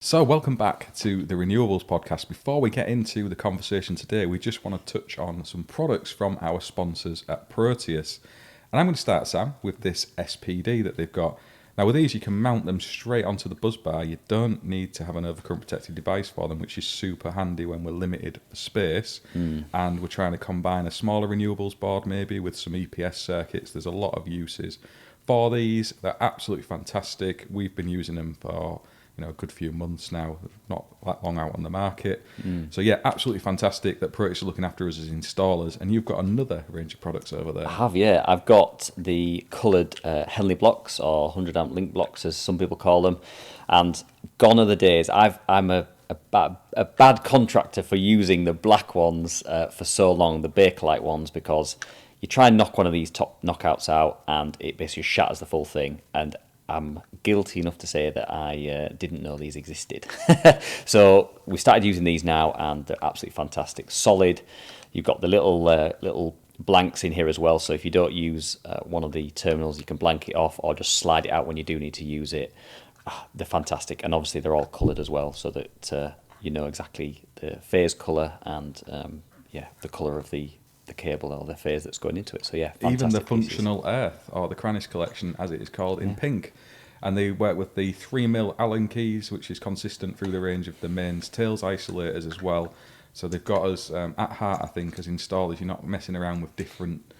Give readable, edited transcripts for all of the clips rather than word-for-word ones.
So, welcome back to the Renewables podcast. Before we get into the conversation today, we just want to touch on some products from our sponsors at Proteus. And I'm going to start, Sam, with this SPD that they've got. Now, with these, you can mount them straight onto the buzz bar. You don't need to have an overcurrent protected device for them, which is super handy when we're limited for space. And we're trying to combine a smaller renewables board maybe with some EPS circuits. There's a lot of uses for these. They're absolutely fantastic. We've been using them for a good few months now, not that long out on the market. So yeah, absolutely fantastic that Proteus are looking after us as installers. And you've got another range of products over there. I have, yeah. I've got the coloured Henley blocks, or 100 amp link blocks as some people call them. And gone are the days. I'm a bad contractor for using the black ones for so long, the Bakelite ones, because you try and knock one of these top knockouts out and it basically shatters the full thing. And I'm guilty enough to say that I didn't know these existed. So we started using these now, and they're absolutely fantastic. Solid. You've got the little blanks in here as well. So if you don't use one of the terminals, you can blank it off or just slide it out when you do need to use it. They're fantastic, and obviously they're all coloured as well, so that you know exactly the phase colour and the colour of the cable or the phase that's going into it. So yeah, even the pieces. functional earth, or the Cranis collection as it is called, in pink. And they work with the 3mm Allen keys, which is consistent through the range of the mains tails isolators as well. So they've got us at heart, I think, as installers. You're not messing around with different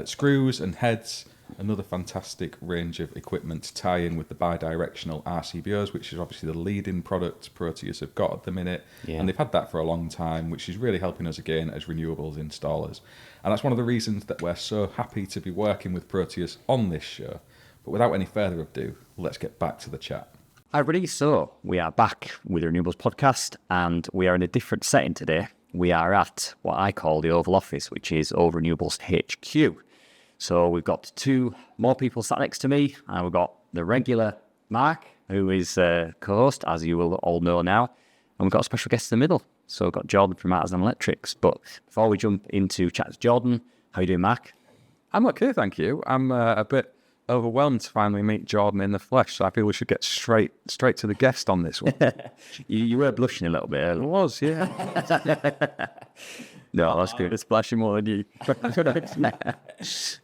screws and heads. Another fantastic range of equipment to tie in with the bi-directional RCBOs, which is obviously the leading product Proteus have got at the minute. And they've had that for a long time, which is really helping us again as renewables installers. And that's one of the reasons that we're so happy to be working with Proteus on this show. But without any further ado, let's get back to the chat. Hi, everybody. So we are back with the Renewables podcast, and we are in a different setting today. We are at what I call the Oval Office, which is Over Renewables HQ. So we've got two more people sat next to me, and we've got the regular Mark, who is co-host, as you will all know now, and we've got a special guest in the middle. So we've got Jordan from Artisan Electrics. But before we jump into chat to Jordan, how are you doing, Mark? I'm okay, thank you. I'm a bit overwhelmed to finally meet Jordan in the flesh, so I feel we should get straight to the guest on this one. You were blushing a little bit earlier. I was, yeah. No, that's good. It's splashing more than you.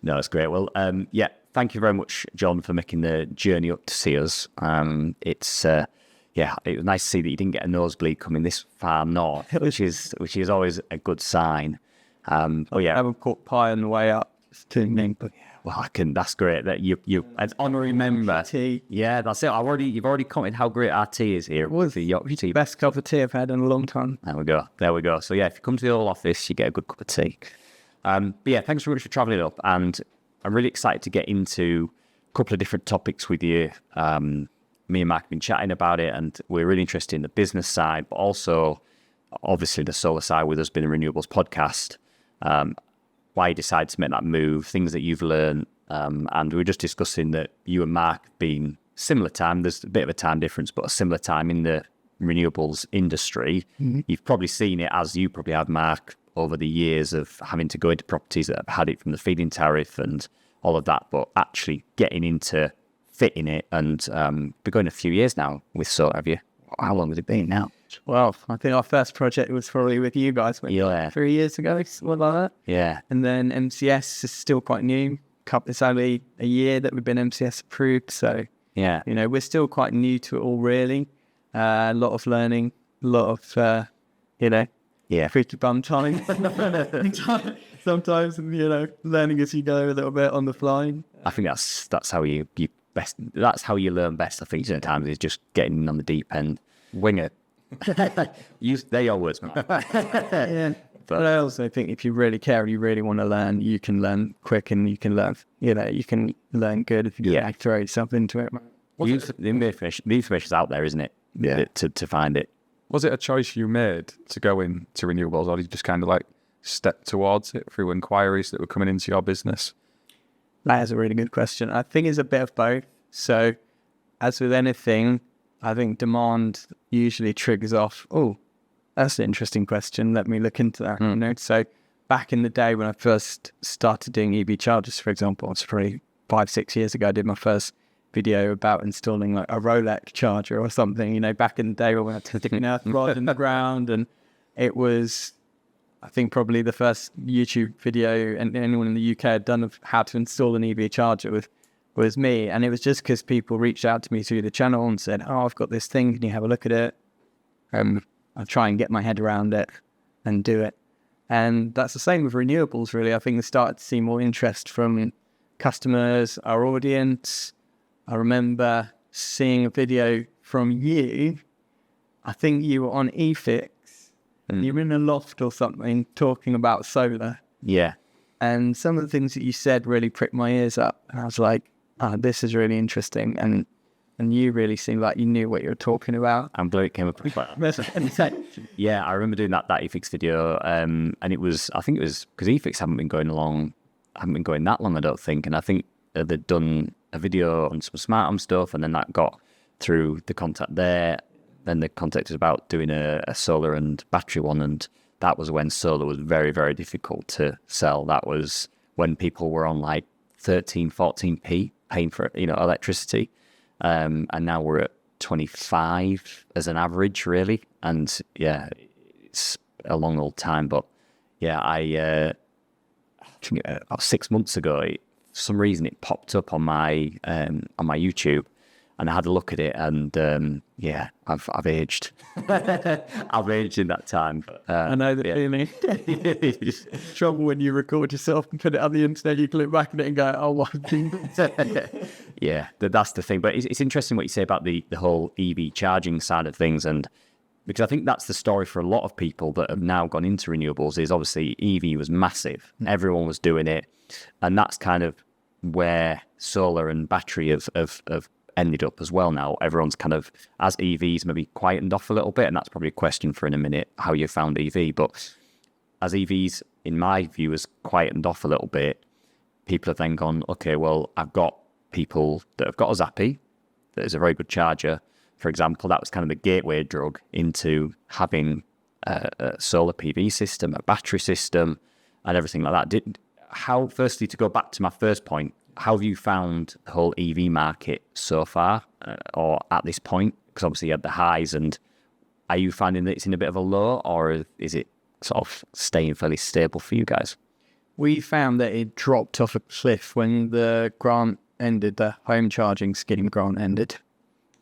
No, that's great. Well, thank you very much, John, for making the journey up to see us. It was nice to see that you didn't get a nosebleed coming this far north, which is always a good sign. I haven't caught pie on the way up. It's too mean, but well, that's great that you as honorary member. tea. Yeah, that's it. You've already commented how great our tea is here. Was the Yorkshire tea. Best cup of tea I've had in a long time. There we go. So yeah, if you come to the old office, you get a good cup of tea. But yeah, thanks very much for travelling up, and I'm really excited to get into a couple of different topics with you. Me and Mark have been chatting about it, and we're really interested in the business side, but also obviously the solar side with us being a Renewables podcast. Why you decided to make that move, things that you've learned, and we were just discussing that you and Mark have been similar time. There's a bit of a time difference, but a similar time in the renewables industry. Mm-hmm. You've probably seen it, as you probably have, Mark, over the years of having to go into properties that have had it from the feed-in tariff and all of that, but actually getting into fitting it, and been going a few years now with solar, have you? How long has it been now? Well, I think our first project was probably with you guys 3 years ago, something like that. Yeah. And then MCS is still quite new. It's only a year that we've been MCS approved. So, yeah, we're still quite new to it all, really. A lot of learning, a lot of, free to bum time. Sometimes, learning as you go a little bit on the fly. I think that's how you best. That's how you learn best. I think sometimes is just getting in on the deep end. Wing it. They're your words, man. Yeah. But I also think if you really care and you really want to learn, you can learn quick, and you can learn, you can learn good if you throw yourself into it. The information's out there, isn't it? Yeah. To find it. Was it a choice you made to go into renewables, or did you just kind of like step towards it through inquiries that were coming into your business? That is a really good question. I think it's a bit of both. So, as with anything, I think demand usually triggers off, oh, that's an interesting question. Let me look into that. So back in the day when I first started doing EV chargers, for example, it's probably 5-6 years ago, I did my first video about installing like a Rolex charger or something, back in the day when we had to stick an earth rod in the ground. And it was, I think, probably the first YouTube video and anyone in the UK had done of how to install an EV charger was me. And it was just because people reached out to me through the channel and said, oh, I've got this thing, can you have a look at it? I'll try and get my head around it and do it. And that's the same with renewables, really. I think we started to see more interest from customers, our audience. I remember seeing a video from you. I think you were on eFix. You were in a loft or something talking about solar. Yeah. And some of the things that you said really pricked my ears up. And I was like, this is really interesting. And you really seemed like you knew what you were talking about. I'm glad it came up. Yeah, I remember doing that eFix video. And I think it was because eFix haven't been going that long, I don't think. And I think they'd done a video on some smart home stuff, and then that got through the contact there. Then they contacted about doing a solar and battery one, and that was when solar was very, very difficult to sell. That was when people were on like 13, 14p paying for electricity, and now we're at 25 as an average, really. And yeah, it's a long old time, but yeah, I think about 6 months ago, for some reason it popped up on my YouTube. And I had a look at it, and yeah, I've aged. I've aged in that time. I know the feeling. Trouble when you record yourself and put it on the internet, you can look back at it and go, "Oh, what?" Yeah, that's the thing. But it's interesting what you say about the whole EV charging side of things, and because I think that's the story for a lot of people that have now gone into renewables. Is obviously EV was massive, everyone was doing it, and that's kind of where solar and battery have ended up as well. Now everyone's kind of, as EVs maybe quietened off a little bit, and that's probably a question for in a minute, how you found EV. But as EVs, in my view, has quietened off a little bit, people have then gone, okay, well, I've got people that have got a Zappi that is a very good charger, for example. That was kind of the gateway drug into having a solar PV system, a battery system, and everything like that. Firstly, to go back to my first point, how have you found the whole EV market so far, or at this point? Because obviously you had the highs, and are you finding that it's in a bit of a low, or is it sort of staying fairly stable for you guys? We found that it dropped off a cliff when the grant ended, the home charging scheme grant ended.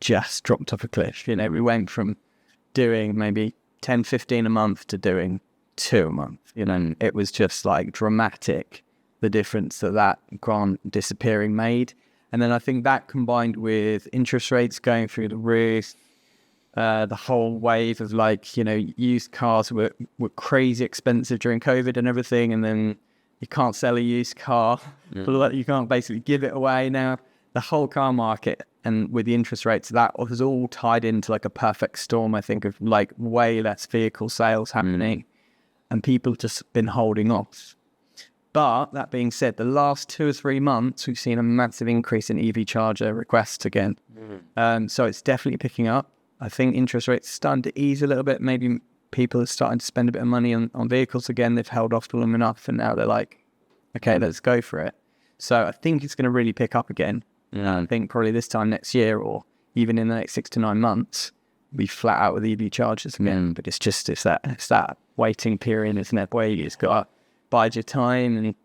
Just dropped off a cliff. We went from doing maybe 10, 15 a month to doing 2 a month. It was just like dramatic, the difference that grant disappearing made. And then I think that combined with interest rates going through the roof, the whole wave of used cars were crazy expensive during COVID and everything, and then you can't sell a used car, but you can't basically give it away now. The whole car market, and with the interest rates, that was all tied into like a perfect storm, I think, of like way less vehicle sales happening, and people just been holding off. But that being said, the last 2 or 3 months, we've seen a massive increase in EV charger requests again. So it's definitely picking up. I think interest rates are starting to ease a little bit. Maybe people are starting to spend a bit of money on vehicles again. They've held off long enough, and now they're like, okay, let's go for it. So I think it's going to really pick up again. I think probably this time next year, or even in the next 6 to 9 months, we'll be flat out with EV chargers again. But it's that waiting period, isn't it? Where you just got to bide your time and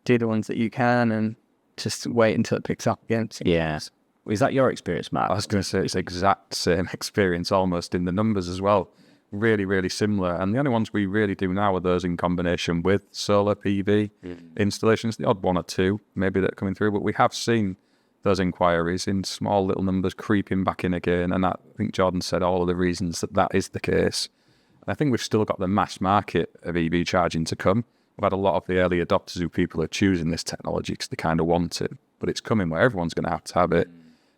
do the ones that you can and just wait until it picks up again. Yeah. Is that your experience, Matt? I was going to say it's the exact same experience, almost in the numbers as well. Really, really similar. And the only ones we really do now are those in combination with solar PV installations, the odd 1 or 2 maybe that are coming through. But we have seen those inquiries in small little numbers creeping back in again. And that, I think Jordan said all of the reasons that is the case. I think we've still got the mass market of EV charging to come. We've had a lot of the early adopters who people are choosing this technology because they kind of want it, but it's coming where everyone's going to have it.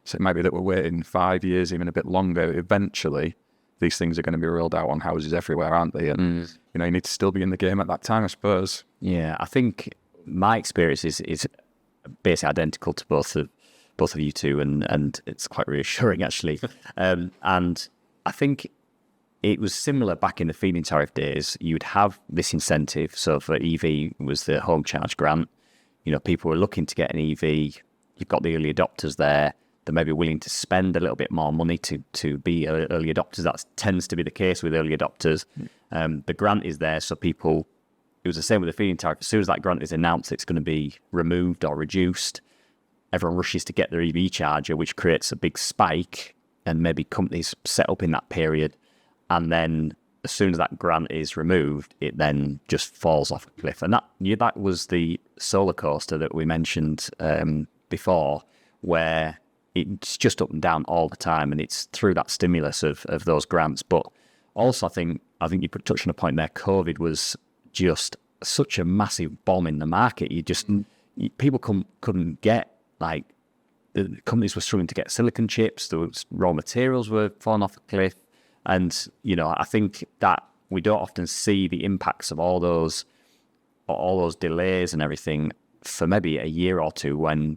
So it might be that we're waiting 5 years, even a bit longer. Eventually, these things are going to be rolled out on houses everywhere, aren't they? And you need to still be in the game at that time, I suppose. Yeah, I think my experience is basically identical to both of you two, and it's quite reassuring actually. And I think it was similar back in the feed-in tariff days. You'd have this incentive. So for EV was the home charge grant. People were looking to get an EV you've got the early adopters there. They may be willing to spend a little bit more money to be early adopters. That tends to be the case with early adopters. The grant is there, so people. It was the same with the feed-in tariff. As soon as that grant is announced, it's going to be removed or reduced. Everyone rushes to get their EV charger, which creates a big spike, and maybe companies set up in that period. And then as soon as that grant is removed, it then just falls off a cliff. And that was the solar coaster that we mentioned before, where it's just up and down all the time, and it's through that stimulus of those grants. But also, I think you touched on a point there. COVID was just such a massive bomb in the market. People couldn't get, like, the companies were struggling to get silicon chips. The raw materials were falling off a cliff, and I think that we don't often see the impacts of all those delays and everything for maybe a year or two when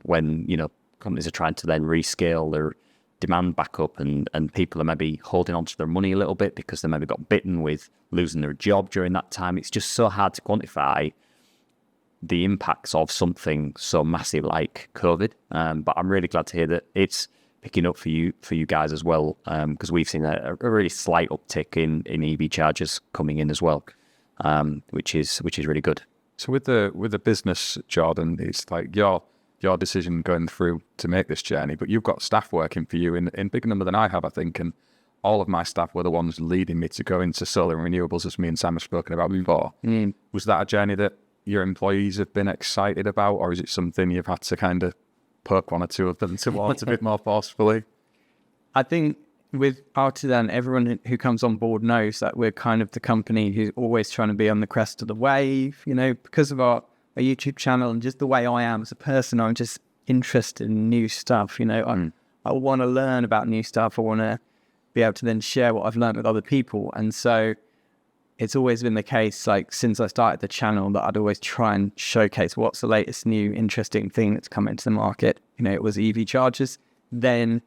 companies are trying to then rescale their demand back up, and people are maybe holding on to their money a little bit because they maybe got bitten with losing their job during that time. It's just so hard to quantify the impacts of something so massive like COVID. But I'm really glad to hear that it's picking up for you guys as well, because we've seen a really slight uptick in EV chargers coming in as well, which is really good. So with the business, Jordan, it's like your decision going through to make this journey, but you've got staff working for you in bigger number than I have, I think, and all of my staff were the ones leading me to go into solar and renewables, as me and Sam have spoken about before. Was that a journey that your employees have been excited about, or is it something you've had to kind of poke one or two of them towards a bit more forcefully? I think with Artisan, everyone who comes on board knows that we're kind of the company who's always trying to be on the crest of the wave, because of our YouTube channel and just the way I am as a person. I'm just interested in new stuff. I want to learn about new stuff. I want to be able to then share what I've learned with other people. And so it's always been the case, like, since I started the channel, that I'd always try and showcase what's the latest new interesting thing that's come into the market. It was EV chargers. Then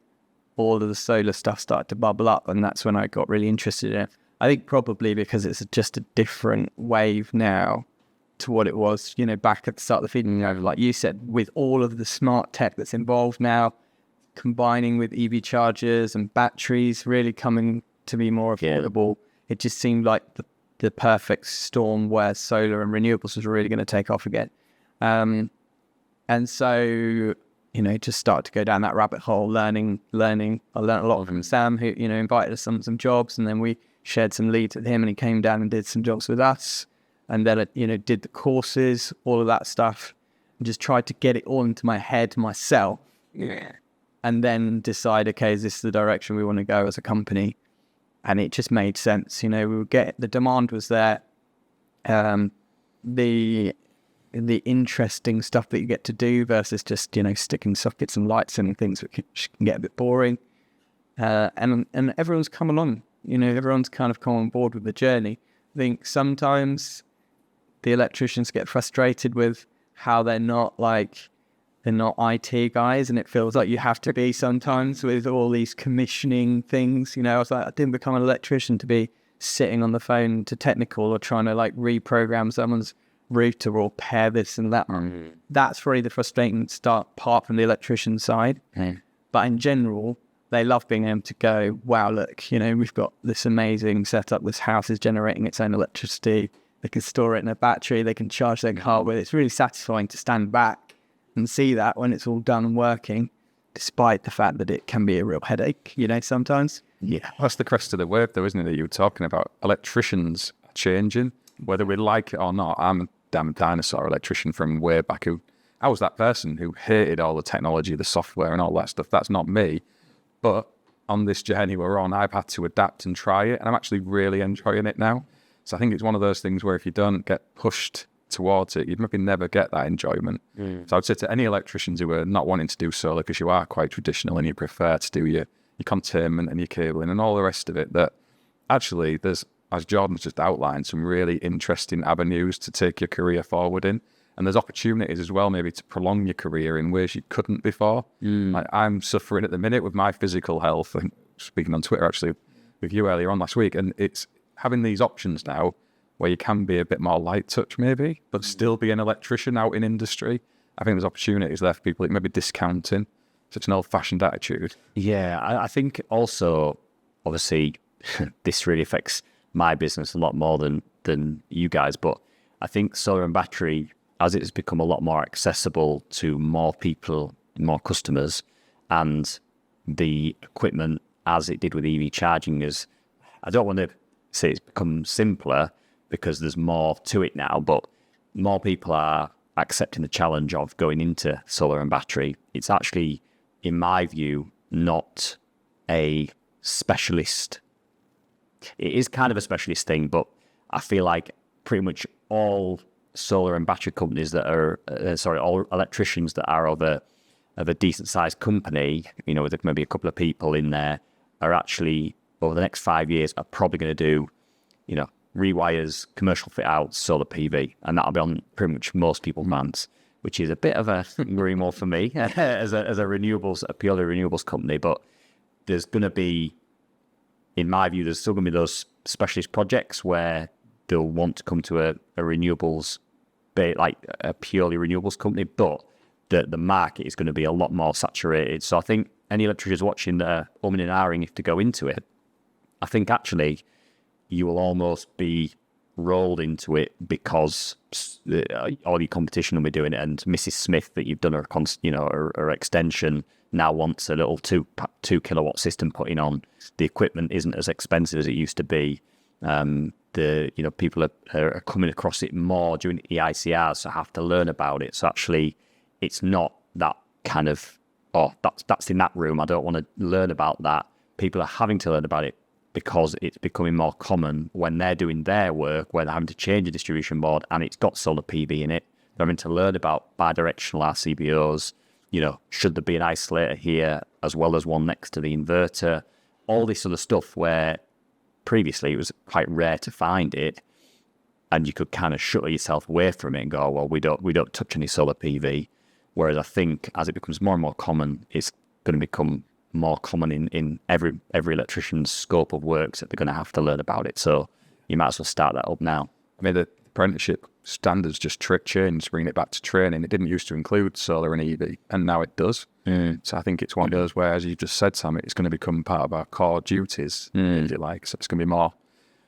all of the solar stuff started to bubble up, and that's when I got really interested in it. I think probably because it's just a different wave now to what it was, back at the start of the feeding, like you said, with all of the smart tech that's involved now, combining with EV chargers and batteries really coming to be more affordable. It just seemed like the perfect storm where solar and renewables was really going to take off again. And so, just started to go down that rabbit hole, learning. I learned a lot from Sam, who, invited us on some jobs, and then we shared some leads with him, and he came down and did some jobs with us. And then, did the courses, all of that stuff, and just tried to get it all into my head myself. Yeah. And then decide, okay, is this the direction we want to go as a company? And it just made sense. We would get, the demand was there. The interesting stuff that you get to do versus just, sticking sockets and lights in and things which can get a bit boring. And everyone's come along, everyone's kind of come on board with the journey. I think sometimes the electricians get frustrated with how they're not IT guys, and it feels like you have to be sometimes with all these commissioning things. I was like, I didn't become an electrician to be sitting on the phone to technical or trying to reprogram someone's router or pair this and that. That's really the frustrating part from the electrician side. But in general, they love being able to go, wow, look, we've got this amazing setup. This house is generating its own electricity. They can store it in a battery. They can charge their car with it. It's really satisfying to stand back and see that when it's all done and working, despite the fact that it can be a real headache, sometimes. Yeah, that's the crest of the wave, though, isn't it, that you were talking about? Electricians are changing, whether we like it or not. I'm a damn dinosaur electrician from way back. I was that person who hated all the technology, the software and all that stuff. That's not me. But on this journey we're on, I've had to adapt and try it, and I'm actually really enjoying it now. So I think it's one of those things where if you don't get pushed towards it, you'd maybe never get that enjoyment. So I'd say to any electricians who are not wanting to do solar because you are quite traditional and you prefer to do your containment and your cabling and all the rest of it, that actually there's, as Jordan's just outlined, some really interesting avenues to take your career forward in. And there's opportunities as well, maybe to prolong your career in ways you couldn't before. Like, I'm suffering at the minute with my physical health. And speaking on Twitter, actually, with you earlier on last week, and it's having these options now where you can be a bit more light touch maybe, but still be an electrician out in industry. I think there's opportunities there for people, like maybe discounting, such an old-fashioned attitude. Yeah, I think also, obviously, this really affects my business a lot more than you guys, but I think solar and battery, as it has become a lot more accessible to more people, more customers, and the equipment, as it did with EV charging, is, I don't want to say it's become simpler because there's more to it now, but more people are accepting the challenge of going into solar and battery. It's actually, in my view, not a specialist. It is kind of a specialist thing, but I feel like pretty much all solar and battery companies that are, all electricians that are of a decent sized company, you know, with maybe a couple of people in there, are actually, over the next 5 years, are probably going to do, you know, rewires, commercial fit outs, solar PV, and that'll be on pretty much most people's vans, which is a bit of a worry more for me as a purely renewables company. But there's going to be, in my view, there's still going to be those specialist projects where they'll want to come to a renewables, like a purely renewables company, but the market is going to be a lot more saturated. So I think any electricians watching that are umming and ahhing if to go into it, I think actually you will almost be rolled into it because all your competition will be doing it, and Mrs. Smith that you've done her extension now wants a little 2 kilowatt system putting on. The equipment isn't as expensive as it used to be. People are coming across it more during EICRs, so have to learn about it. So actually, it's not that kind of, that's in that room, I don't want to learn about that. People are having to learn about it because it's becoming more common when they're doing their work, where they're having to change a distribution board and it's got solar PV in it. They're having to learn about bidirectional RCBOs, you know, should there be an isolator here as well as one next to the inverter, all this sort of stuff where previously it was quite rare to find it, and you could kind of shut yourself away from it and go, well, we don't touch any solar PV. Whereas I think as it becomes more and more common, it's going to become more common in every electrician's scope of works that they're going to have to learn about it. So you might as well start that up now. I mean, the apprenticeship standards just changed, bringing it back to training. It didn't used to include solar and EV, and now it does. So I think it's one of those where, as you just said, Sam, it's going to become part of our core duties, if you like. So it's going to be more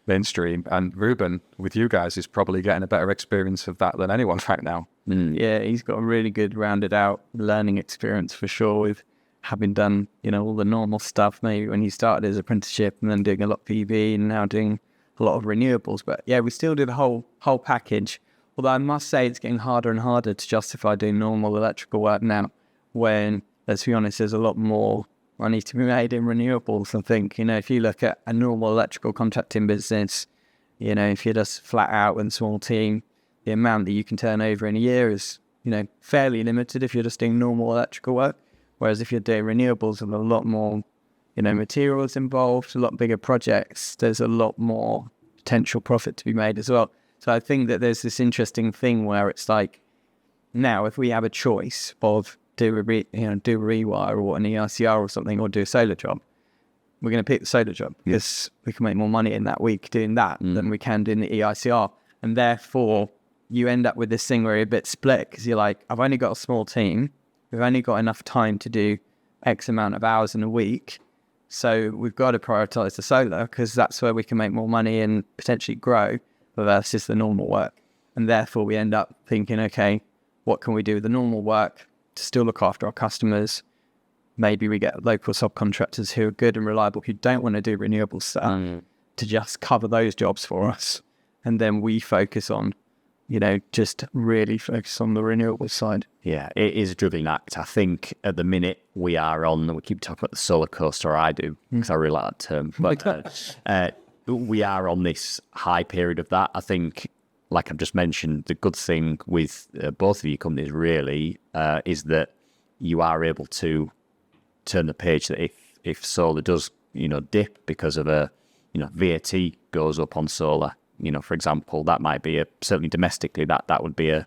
mainstream. And Ruben, with you guys, is probably getting a better experience of that than anyone right now. Yeah, he's got a really good rounded out learning experience for sure, with having done, you know, all the normal stuff maybe when he started his apprenticeship, and then doing a lot of PV and now doing a lot of renewables. But yeah, we still do the whole package. Although I must say it's getting harder and harder to justify doing normal electrical work now, when, let's be honest, there's a lot more money to be made in renewables. I think, you know, if you look at a normal electrical contracting business, you know, if you're just flat out with a small team, the amount that you can turn over in a year is, you know, fairly limited if you're just doing normal electrical work. Whereas if you're doing renewables, there's a lot more, you know, materials involved, a lot bigger projects, there's a lot more potential profit to be made as well. So I think that there's this interesting thing where it's like, now if we have a choice of do a rewire or an EICR or something, or do a solar job, we're going to pick the solar job because we can make more money in that week doing that than we can doing the EICR. And therefore, you end up with this thing where you're a bit split because you're like, I've only got a small team. We've only got enough time to do X amount of hours in a week. So we've got to prioritize the solar because that's where we can make more money and potentially grow versus the normal work. And therefore, we end up thinking, okay, what can we do with the normal work to still look after our customers? Maybe we get local subcontractors who are good and reliable, who don't want to do renewable stuff, to just cover those jobs for us. And then we focus on, you know, just really focus on the renewable side. Yeah, it is a juggling act. I think at the minute we keep talking about the solar coaster, or I do, because I really like that term. But we are on this high period of that. I think, like I've just mentioned, the good thing with both of your companies really is that you are able to turn the page that if solar does, you know, dip because of VAT goes up on solar, you know, for example, that might be certainly domestically that would be a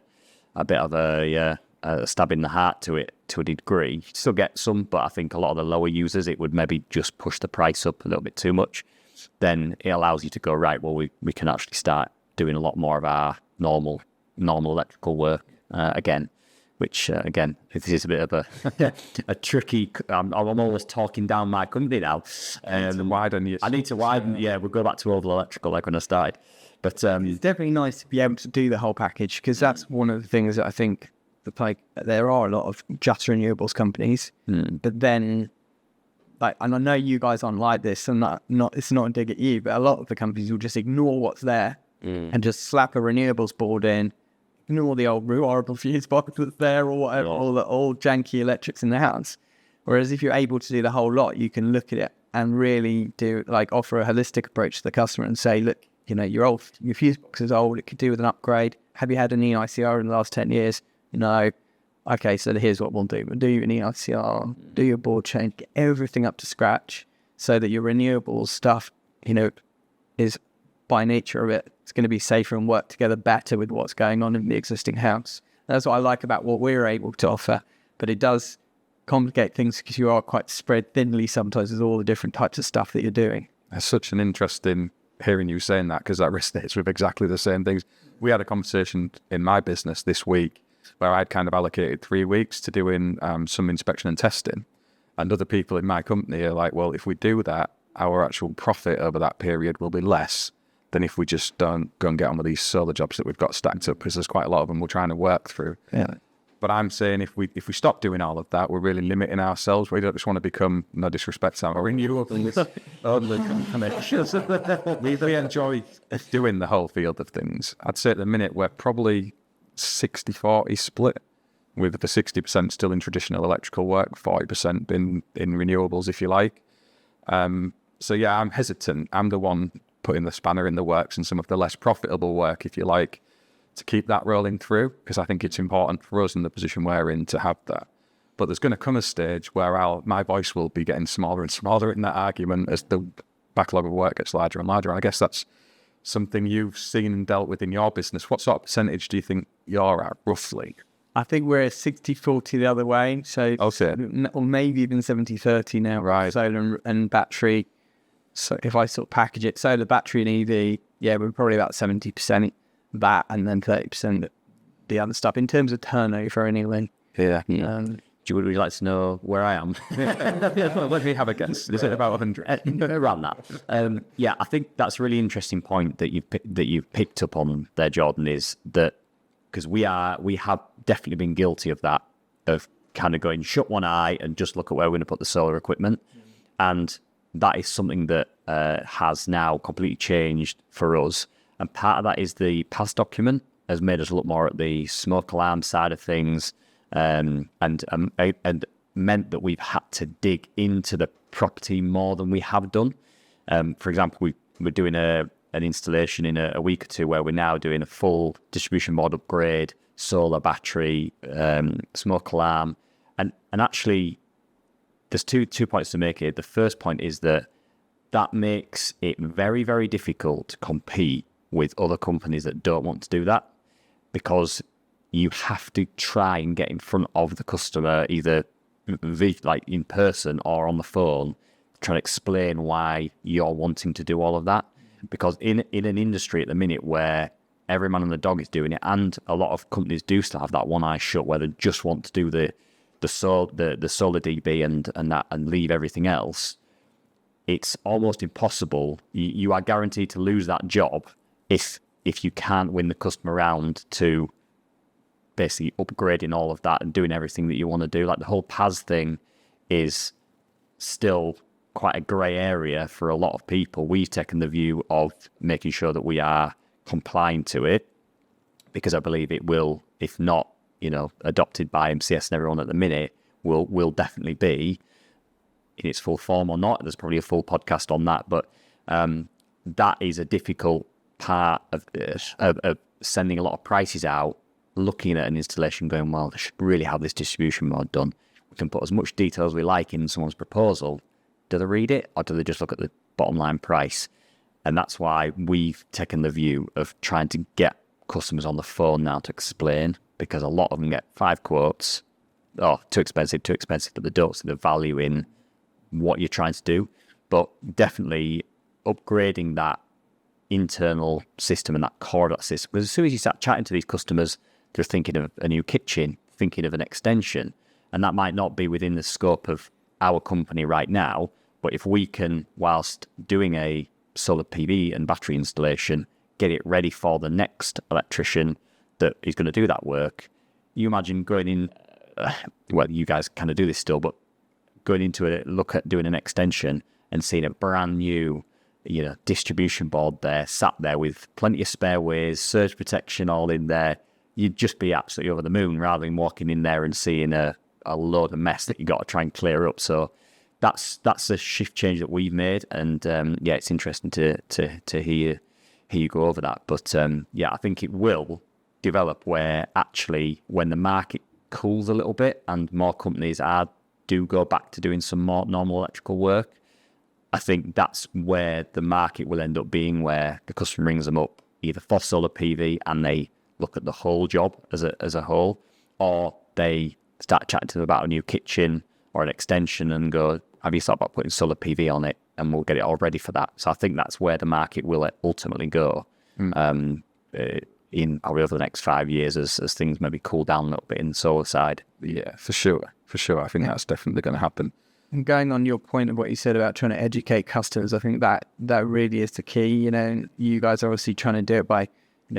bit of a stab in the heart to it to a degree. You still get some, but I think a lot of the lower users, it would maybe just push the price up a little bit too much. Then it allows you to go, right, well, we can actually start doing a lot more of our normal electrical work again. which again, this is a bit of a tricky. I'm always talking down my company now. Widen I need to widen. Yeah, we'll go back to Oval Electrical like when I started. But It's definitely nice to be able to do the whole package, because that's one of the things that I think there are a lot of just renewables companies, but then and I know you guys aren't like this, and it's not a dig at you, but a lot of the companies will just ignore what's there and just slap a renewables board in, ignore the old horrible fuse box that's there or whatever, all the old janky electrics in the house. Whereas if you're able to do the whole lot, you can look at it and really offer a holistic approach to the customer and say, look, your fuse box is old, it could do with an upgrade. Have you had an EICR in the last 10 years? No. Okay, so here's what we'll do. We'll do an EICR, do your board change, get everything up to scratch so that your renewables stuff, is by nature of it, it's going to be safer and work together better with what's going on in the existing house. That's what I like about what we're able to offer, but it does complicate things because you are quite spread thinly sometimes with all the different types of stuff that you're doing. That's such an interesting hearing you saying that, because that resonates with exactly the same things. We had a conversation in my business this week where I'd kind of allocated 3 weeks to doing some inspection and testing. And other people in my company are like, well, if we do that, our actual profit over that period will be less than if we just don't go and get on with these solar jobs that we've got stacked up, because there's quite a lot of them we're trying to work through. Yeah. But I'm saying if we stop doing all of that, we're really limiting ourselves. We don't just want to become, no disrespect, Sam, or in Europe, we enjoy doing the whole field of things. I'd say at the minute we're probably 60-40 split, with the 60% still in traditional electrical work, 40% in renewables, if you like. So yeah, I'm hesitant. I'm the one putting the spanner in the works and some of the less profitable work, if you like, to keep that rolling through, because I think it's important for us in the position we're in to have that. But there's going to come a stage where my voice will be getting smaller and smaller in that argument as the backlog of work gets larger and larger. And I guess that's something you've seen and dealt with in your business. What sort of percentage do you think you're at, roughly? I think we're 60-40 the other way. So, or maybe even 70-30 now. Right. Solar and battery. So if I sort of package it, solar, battery and EV, yeah, we're probably about 70% that, and then 30% the other stuff. In terms of turnover anyway. Yeah. Would you like to know where I am? Let me have a guess. Is it about 100? Around that. Yeah, I think that's a really interesting point that you've picked up on there, Jordan, is that because we have definitely been guilty of that, of kind of going shut one eye and just look at where we're going to put the solar equipment. And that is something that has now completely changed for us. And part of that is the PAS document has made us look more at the smoke alarm side of things, and meant that we've had to dig into the property more than we have done. For example, we're doing an installation in a week or two where we're now doing a full distribution board upgrade, solar, battery, smoke alarm, and actually there's two points to make here. The first point is that makes it very, very difficult to compete with other companies that don't want to do that, because you have to try and get in front of the customer either like in person or on the phone, trying to explain why you're wanting to do all of that. Because in an industry at the minute where every man and the dog is doing it, and a lot of companies do still have that one eye shut where they just want to do the solar DB and leave everything else, it's almost impossible. You are guaranteed to lose that job if you can't win the customer around to basically upgrading all of that and doing everything that you want to do. Like the whole PAS thing is still quite a grey area for a lot of people. We've taken the view of making sure that we are compliant to it, because I believe it will, if not, adopted by MCS and everyone at the minute, will definitely be in its full form or not. There's probably a full podcast on that, but that is a difficult part of sending a lot of prices out, looking at an installation going, well, they should really have this distribution mode done. We can put as much detail as we like in someone's proposal. Do they read it, or do they just look at the bottom line price? And that's why we've taken the view of trying to get customers on the phone now to explain, because a lot of them get 5 quotes. Oh, too expensive, but they don't see the value in what you're trying to do. But definitely upgrading that internal system and that core of that system. Because as soon as you start chatting to these customers, they're thinking of a new kitchen, thinking of an extension. And that might not be within the scope of our company right now, but if we can, whilst doing a solar PV and battery installation, get it ready for the next electrician that is going to do that work, you imagine going in, well, you guys kind of do this still, but going into it, look at doing an extension and seeing a brand new, distribution board there, sat there with plenty of spare ways, surge protection all in there, you'd just be absolutely over the moon rather than walking in there and seeing a load of mess that you got to try and clear up. So that's a shift change that we've made, and it's interesting to hear you go over that. But I think it will develop where actually when the market cools a little bit and more companies do go back to doing some more normal electrical work, I think that's where the market will end up being, where the customer rings them up either for solar PV and they look at the whole job as a whole, or they start chatting to them about a new kitchen or an extension and go, have you thought about putting solar PV on it? And we'll get it all ready for that. So I think that's where the market will ultimately go in probably over the next 5 years as things maybe cool down a little bit in the solar side. Yeah, for sure. I think that's definitely going to happen. And going on your point of what you said about trying to educate customers, I think that really is the key. You guys are obviously trying to do it by,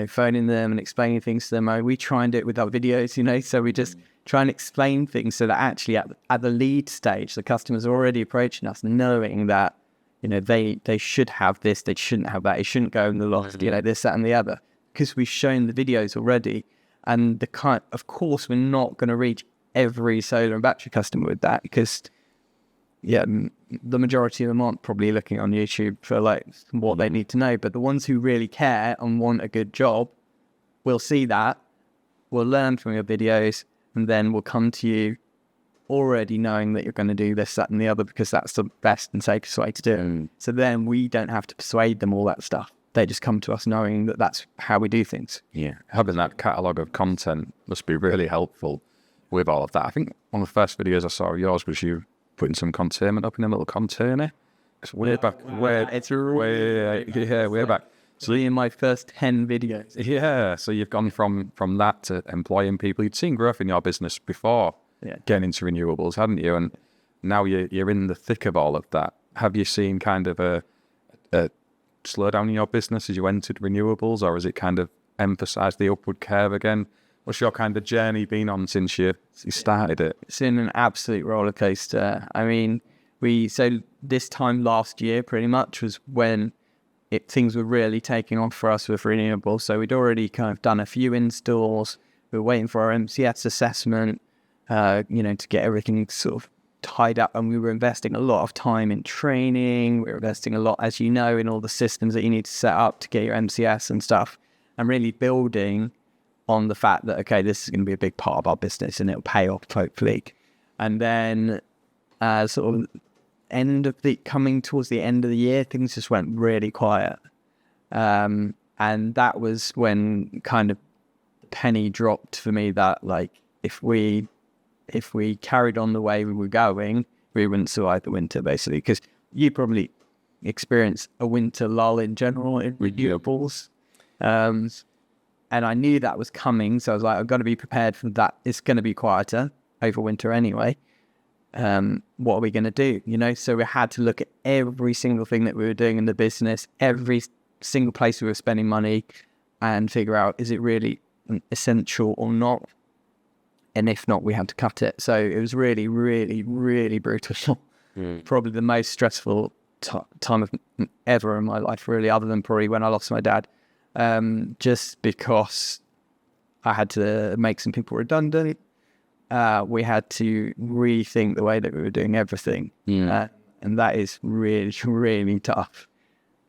phoning them and explaining things to them. We try and do it with our videos, so we just try and explain things so that actually at the lead stage, the customers are already approaching us knowing that, they should have this, they shouldn't have that, it shouldn't go in the loft, this, that and the other, because we've shown the videos already. And of course, we're not going to reach every solar and battery customer with that, because the majority of them aren't probably looking on YouTube for what they need to know. But the ones who really care and want a good job will see that, will learn from your videos, and then will come to you already knowing that you're going to do this, that and the other, because that's the best and safest way to do it. So then we don't have to persuade them all that stuff. They just come to us knowing that that's how we do things. Yeah, having that catalogue of content must be really helpful with all of that. I think one of the first videos I saw of yours was you putting some containment up in a little container. It's way back. Way back. So in my first 10 videos. Yeah, so you've gone from that to employing people. You'd seen growth in your business before getting into renewables, hadn't you? And now you're in the thick of all of that. Have you seen kind of a slowdown in your business as you entered renewables, or has it kind of emphasised the upward curve again? What's your kind of journey been on since you started it? It's been an absolute roller coaster. I mean, so this time last year pretty much was when things were really taking off for us with renewables. So we'd already kind of done a few installs. We were waiting for our MCS assessment, to get everything sort of tied up. And we were investing a lot of time in training. We were investing a lot, as you know, in all the systems that you need to set up to get your MCS and stuff, and really building on the fact that, okay, this is going to be a big part of our business and it'll pay off, hopefully. And then sort of coming towards the end of the year, things just went really quiet. And that was when kind of the penny dropped for me that if we carried on the way we were going, we wouldn't survive the winter, basically, because you probably experience a winter lull in general in renewables. And I knew that was coming, so I was like, I've got to be prepared for that. It's going to be quieter over winter anyway. What are we going to do? So we had to look at every single thing that we were doing in the business, every single place we were spending money, and figure out, is it really essential or not? And if not, we had to cut it. So it was really, really, really brutal. Probably the most stressful time of ever in my life, really, other than probably when I lost my dad. Just because I had to make some people redundant. We had to rethink the way that we were doing everything. And that is really, really tough.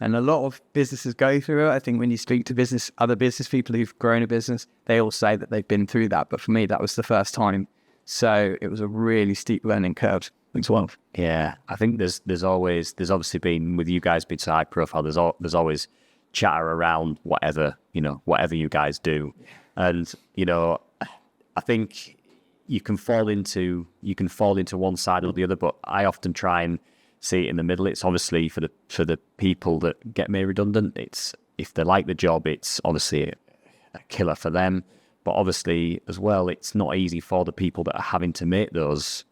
And a lot of businesses go through it. I think when you speak to other business people who've grown a business, they all say that they've been through that. But for me, that was the first time. So it was a really steep learning curve as well. Yeah, I think there's obviously been, with you guys being so high profile, there's always chatter around whatever you guys do. And, I think you can fall into one side or the other, but I often try and see it in the middle. It's obviously for the people that get made redundant. It's, if they like the job, it's obviously a killer for them. But obviously, as well, it's not easy for the people that are having to make those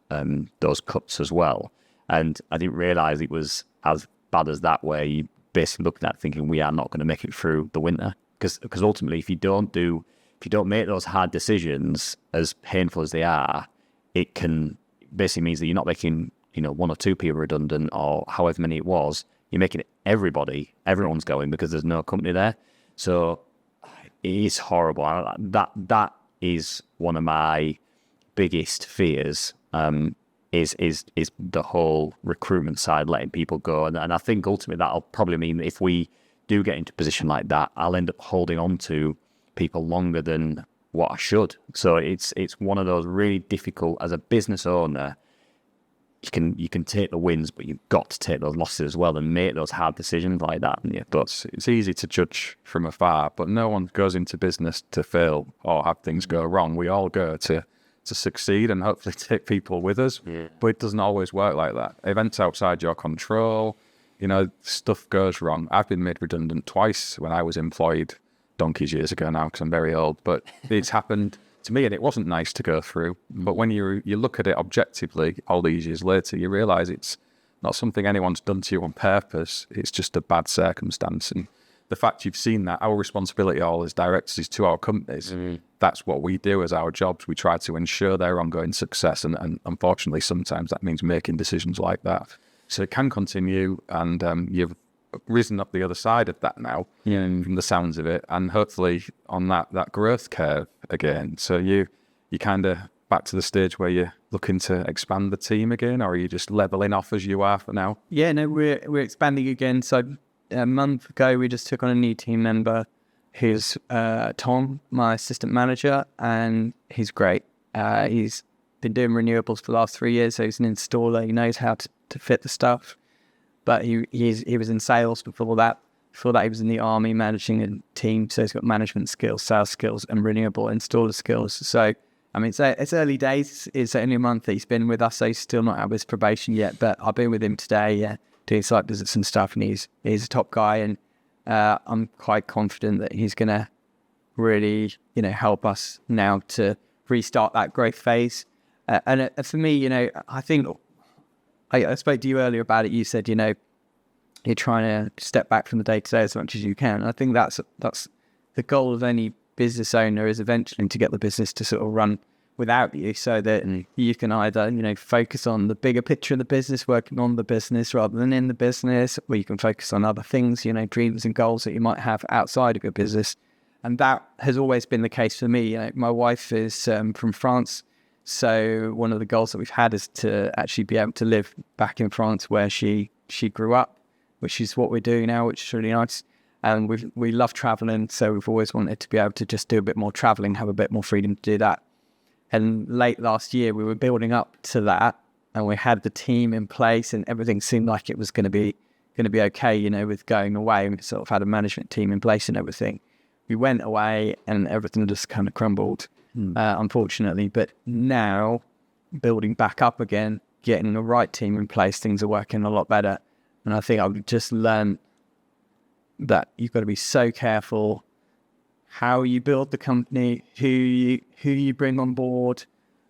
cuts as well. And I didn't realise it was as bad as that, where you basically looking at thinking we are not going to make it through the winter. Because ultimately, if you don't make those hard decisions, as painful as they are, it can basically means that you're not making, you know, 1 or 2 people redundant, or however many it was. You're making it everyone's going, because there's no company there. So it is horrible. That is one of my biggest fears. Is the whole recruitment side, letting people go, and I think ultimately that'll probably mean that if we do get into a position like that, I'll end up holding on to people longer than what I should. So it's one of those really difficult, as a business owner. You can take the wins, but you've got to take those losses as well and make those hard decisions like that. Yeah, But it's easy to judge from afar, but no one goes into business to fail or have things go wrong. We all go to succeed and hopefully take people with us. Yeah. But it doesn't always work like that. Events outside your control, you know, stuff goes wrong. I've been made redundant twice when I was employed donkeys years ago now, because I'm very old, but it's happened to me, and it wasn't nice to go through. But when you look at it objectively all these years later, you realise it's not something anyone's done to you on purpose. It's just a bad circumstance. And the fact you've seen that, our responsibility all as directors is to our companies. That's what we do as our jobs. We try to ensure their ongoing success, and unfortunately sometimes that means making decisions like that. So it can continue, and you've risen up the other side of that now, from the sounds of it, and hopefully on that growth curve again. So you kind of back to the stage where you're looking to expand the team again, or are you just leveling off as you are for now? Yeah, no, we're expanding again. So a month ago, we just took on a new team member, who's Tom, my assistant manager, and he's great. He's been doing renewables for the last 3 years, so he's an installer. He knows how to fit the stuff. But he was in sales before that. Before that, he was in the army managing a team. So he's got management skills, sales skills, and renewable installer skills. So, I mean, it's early days. It's only a month that he's been with us, so he's still not out of his probation yet. But I've been with him today, doing site visits and stuff, and he's a top guy. And I'm quite confident that he's going to really, help us now to restart that growth phase. And for me, I think I spoke to you earlier about it. You said, you're trying to step back from the day-to-day as much as you can. And I think that's the goal of any business owner, is eventually to get the business to sort of run without you, so that you can either, focus on the bigger picture of the business, working on the business rather than in the business, or you can focus on other things, dreams and goals that you might have outside of your business. And that has always been the case for me. My wife is from France. So one of the goals that we've had is to actually be able to live back in France where she grew up, which is what we're doing now, which is really nice. And we love traveling, so we've always wanted to be able to just do a bit more traveling, have a bit more freedom to do that. And late last year, we were building up to that, and we had the team in place, and everything seemed like it was going to be okay, with going away. We sort of had a management team in place and everything. We went away, and everything just kind of crumbled. Unfortunately. But now, building back up again, getting the right team in place, things are working a lot better. And I think I've just learned that you've got to be so careful how you build the company, who you bring on board.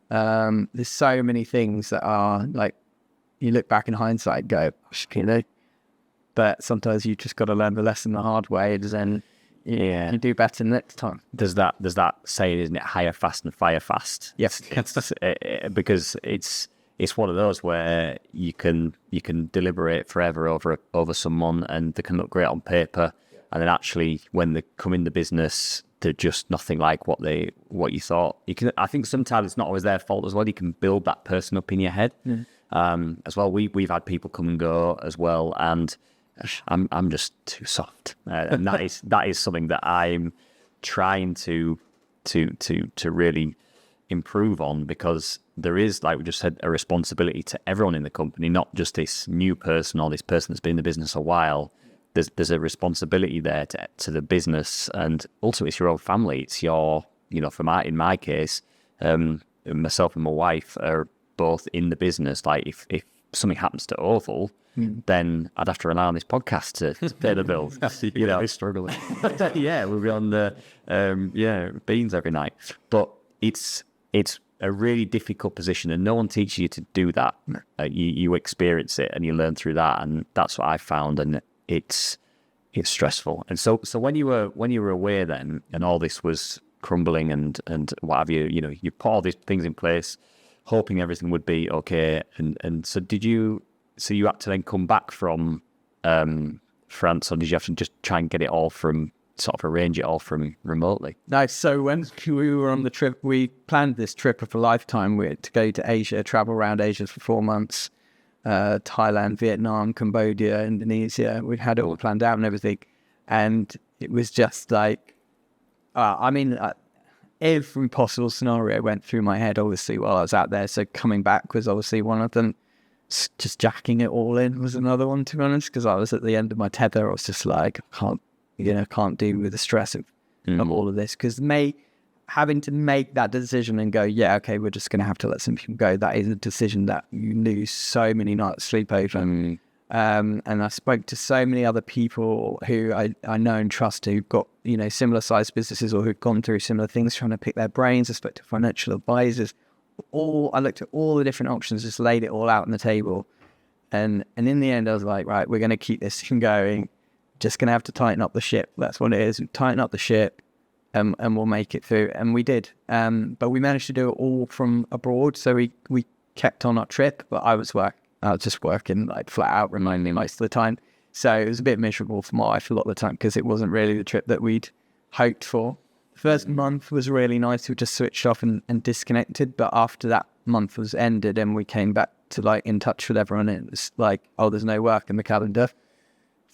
There's so many things that are like, you look back in hindsight and go, but sometimes you just got to learn the lesson the hard way, and then you do better next time. There's that saying, isn't it? Hire fast and fire fast. Yes. Because it's one of those where you can deliberate forever over someone, and they can look great on paper, and then actually when they come in the business, they're just nothing like what you thought. I think sometimes it's not always their fault as well. You can build that person up in your head. As well. We've had people come and go as well, and I'm just too soft, and that is something that I'm trying to really improve on, because there is, like we just said, a responsibility to everyone in the company, not just this new person or this person that's been in the business a while. There's a responsibility there to the business, and ultimately it's your own family. It's your, in my case, myself and my wife are both in the business. Like if something happens to Oval, then I'd have to rely on this podcast to pay the bills. You know, struggling. Yeah, we'll be on the beans every night. But it's a really difficult position, and no one teaches you to do that. You experience it and you learn through that, and that's what I found. And it's stressful. And so when you were away then, and all this was crumbling and what have you, you put all these things in place, hoping everything would be okay. And so you had to then come back from France, or did you have to just try and get it all from, sort of arrange it all from remotely? No, so when we were on the trip, we planned this trip of a lifetime. We had to go to Asia, travel around Asia for 4 months, Thailand, Vietnam, Cambodia, Indonesia. We had it all planned out and everything. And it was just like, every possible scenario went through my head, obviously, while I was out there. So coming back was obviously one of them. Just jacking it all in was another one, to be honest, because I was at the end of my tether. I was just like, can't deal with the stress of all of this. Because having to make that decision and go, yeah, okay, we're just going to have to let some people go, that is a decision that you lose so many nights sleep over. And I spoke to so many other people who I know and trust who've got, similar sized businesses or who've gone through similar things, trying to pick their brains. I spoke to financial advisors. I looked at all the different options, just laid it all out on the table. And in the end, I was like, right, we're going to keep this thing going. Just going to have to tighten up the ship. That's what it is. Tighten up the ship and we'll make it through. And we did. But we managed to do it all from abroad. So we kept on our trip, but I was just working like flat out remotely most of the time. So it was a bit miserable for my wife a lot of the time because it wasn't really the trip that we'd hoped for. The first month was really nice. We just switched off and disconnected. But after that month was ended and we came back to like in touch with everyone, it was like, oh, there's no work in the calendar.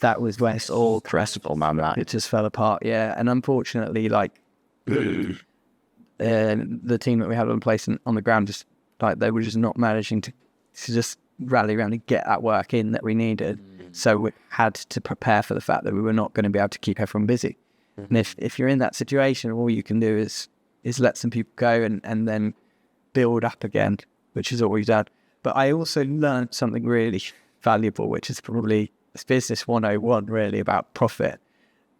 That was when it's all stressful, man. It just fell apart. Yeah. And unfortunately, like the team that we had in place on the ground, just like they were just not managing to just rally around and get that work in that we needed. So we had to prepare for the fact that we were not going to be able to keep everyone busy. And if you're in that situation, all you can do is let some people go and then build up again, which is what we've done. But I also learned something really valuable, which is probably business 101 really about profit,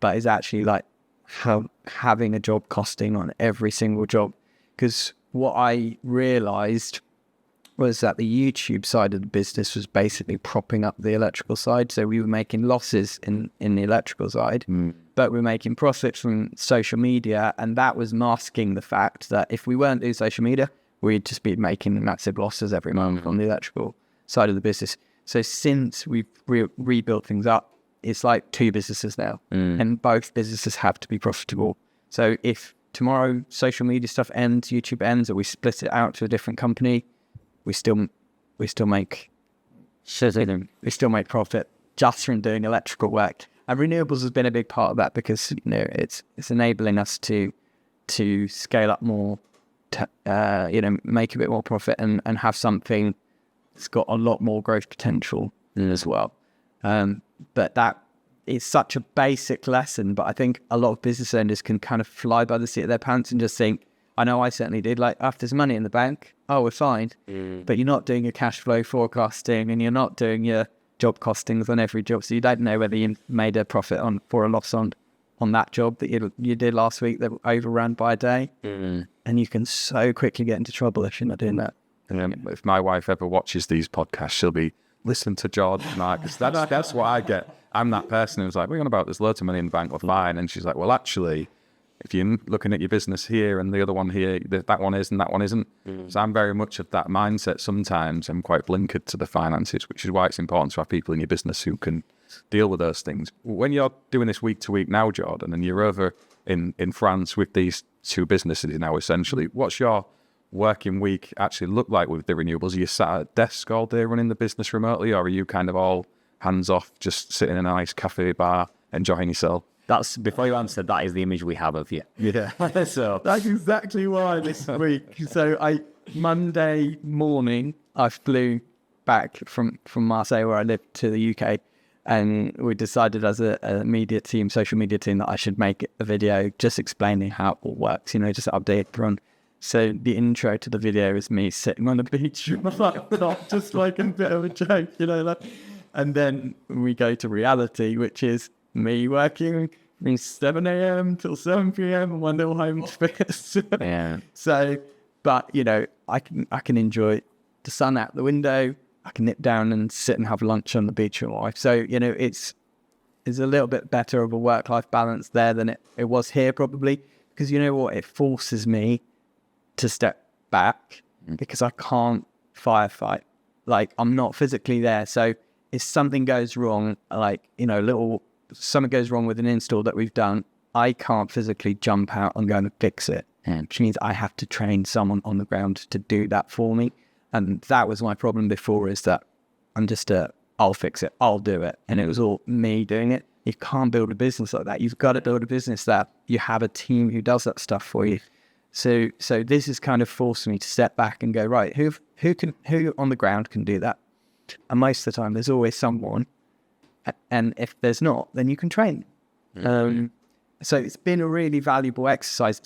but is actually like having a job costing on every single job. Because what I realized was that the YouTube side of the business was basically propping up the electrical side. So we were making losses in the electrical side, but we were making profits from social media. And that was masking the fact that if we weren't doing social media, we'd just be making massive losses every month on the electrical side of the business. So since we've rebuilt things up, it's like two businesses now, and both businesses have to be profitable. So if tomorrow social media stuff ends, YouTube ends, or we split it out to a different company, we still make profit just from doing electrical work. And renewables has been a big part of that because it's enabling us to scale up more, make a bit more profit and have something that's got a lot more growth potential as well. But that is such a basic lesson. But I think a lot of business owners can kind of fly by the seat of their pants and just think, I know I certainly did, like, if there's money in the bank, oh, we're fine. But you're not doing your cash flow forecasting and you're not doing your job costings on every job. So you don't know whether you made a profit or a loss on that job that you did last week that overran by a day. And you can so quickly get into trouble if you're not doing that. If my wife ever watches these podcasts, she'll be listening to George and I, because that's what I get. I'm that person who's like, we're on about there's loads of money in the bank, we're fine. And she's like, well, actually, if you're looking at your business here and the other one here, that one is and that one isn't. So I'm very much of that mindset. Sometimes I'm quite blinkered to the finances, which is why it's important to have people in your business who can deal with those things. When you're doing this week to week now, Jordan, and you're over in France with these two businesses now, essentially, what's your working week actually look like with the renewables? Are you sat at a desk all day running the business remotely, or are you kind of all hands off, just sitting in a nice cafe bar, enjoying yourself? That's, before you answer, that is the image we have of you. Yeah. So that's exactly why this week. So Monday morning, I flew back from Marseille, where I live, to the UK. And we decided as a social media team, that I should make a video just explaining how it all works, just update everyone. So the intro to the video is me sitting on the beach with my laptop, just like a bit of a joke, and then we go to reality, which is me working from 7 a.m. till 7 p.m. in one little home office. Yeah. So, but I can enjoy the sun out the window. I can nip down and sit and have lunch on the beach with my wife. So it's a little bit better of a work-life balance there than it was here probably, because it forces me to step back because I can't firefight. Like, I'm not physically there. So if something goes wrong, like, something goes wrong with an install that we've done, I can't physically jump out and go and fix it. Which means I have to train someone on the ground to do that for me. And that was my problem before, is that I'm just I'll fix it, I'll do it. And it was all me doing it. You can't build a business like that. You've got to build a business that you have a team who does that stuff for you. So this has kind of forced me to step back and go, right, who on the ground can do that? And most of the time there's always someone. And if there's not, then you can train. So it's been a really valuable exercise.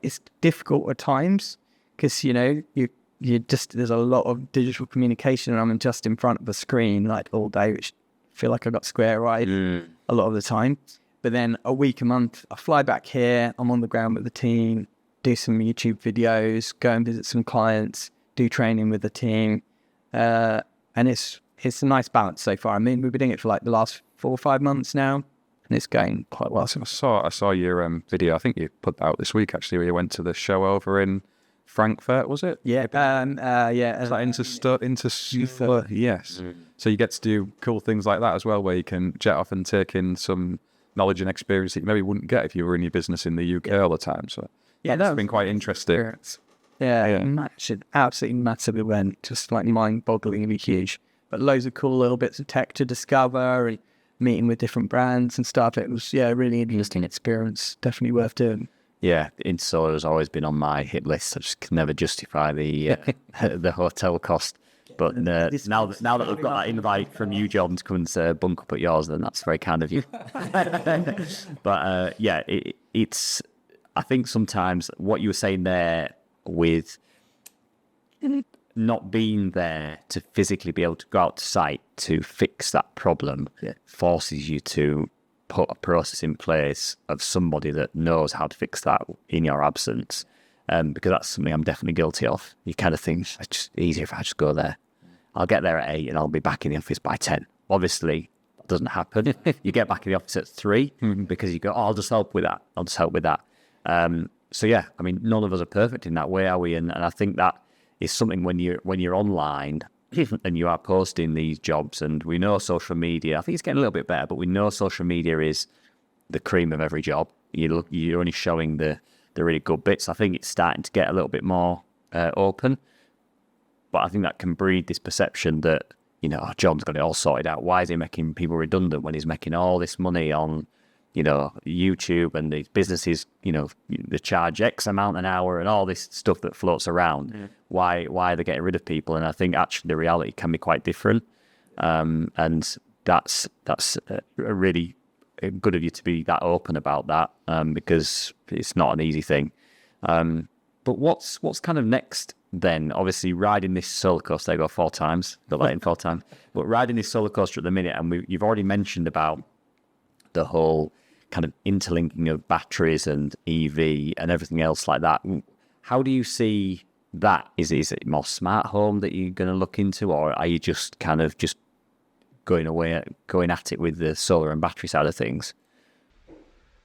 It's difficult at times because, there's a lot of digital communication and I'm just in front of a screen like all day, which I feel like I got square-eyed a lot of the time. But then a week, a month, I fly back here, I'm on the ground with the team, do some YouTube videos, go and visit some clients, do training with the team. And it's a nice balance so far. I mean, we've been doing it for like the last 4 or 5 months now, and it's going quite well. So I saw your video. I think you put that out this week actually, where you went to the show over in Frankfurt, was it? Yeah, Is that into yes. So you get to do cool things like that as well, where you can jet off and take in some knowledge and experience that you maybe wouldn't get if you were in your business in the UK all the time. So it's been quite interesting. Absolutely massive event, just like mind-bogglingly huge. But loads of cool little bits of tech to discover, and meeting with different brands and stuff. It was a really interesting experience. Definitely worth doing. Yeah, Insolar has always been on my hit list. I just can never justify the the hotel cost. But now that we've got that invite from you, Jordan, to come and bunk up at yours, then that's very kind of you. But it's. I think sometimes what you were saying there with not being there to physically be able to go out to site to fix that problem forces you to put a process in place of somebody that knows how to fix that in your absence, because that's something I'm definitely guilty of. You kind of think it's just easier if I just go there. I'll get there at 8 and I'll be back in the office by 10. Obviously, that doesn't happen. You get back in the office at 3 because you go, I'll just help with that. So yeah, I mean, none of us are perfect in that way, are we? And I think that is something when you're online and you are posting these jobs, and we know social media, I think it's getting a little bit better, but we know social media is the cream of every job. You're only showing the really good bits. I think it's starting to get a little bit more open, but I think that can breed this perception that, John's got it all sorted out. Why is he making people redundant when he's making all this money on, YouTube, and these businesses, they charge X amount an hour and all this stuff that floats around. Yeah. Why are they getting rid of people? And I think actually the reality can be quite different. And that's really good of you to be that open about that, because it's not an easy thing. But what's kind of next then? Obviously, riding this solar coaster, I go 4 times, the lighting 4 times, but riding this solar coaster at the minute, and you've already mentioned about the whole kind of interlinking of batteries and EV and everything else like that. How do you see that? Is it more smart home that you're going to look into, or are you just kind of just going at it with the solar and battery side of things?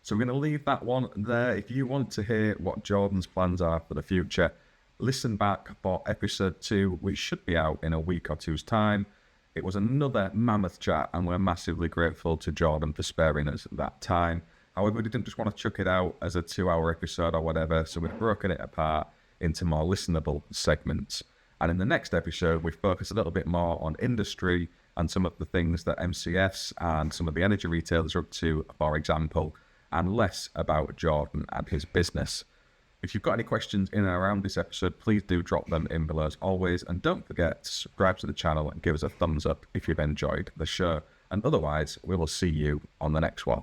So we're going to leave that one there. If you want to hear what Jordan's plans are for the future, listen back for episode 2, which should be out in a week or two's time. It was another mammoth chat, and we're massively grateful to Jordan for sparing us that time. However, we didn't just want to chuck it out as a 2-hour episode or whatever, so we've broken it apart into more listenable segments. And in the next episode, we focus a little bit more on industry and some of the things that MCFs and some of the energy retailers are up to, for example, and less about Jordan and his business. If you've got any questions in and around this episode, please do drop them in below as always. And don't forget to subscribe to the channel and give us a thumbs up if you've enjoyed the show. And otherwise, we will see you on the next one.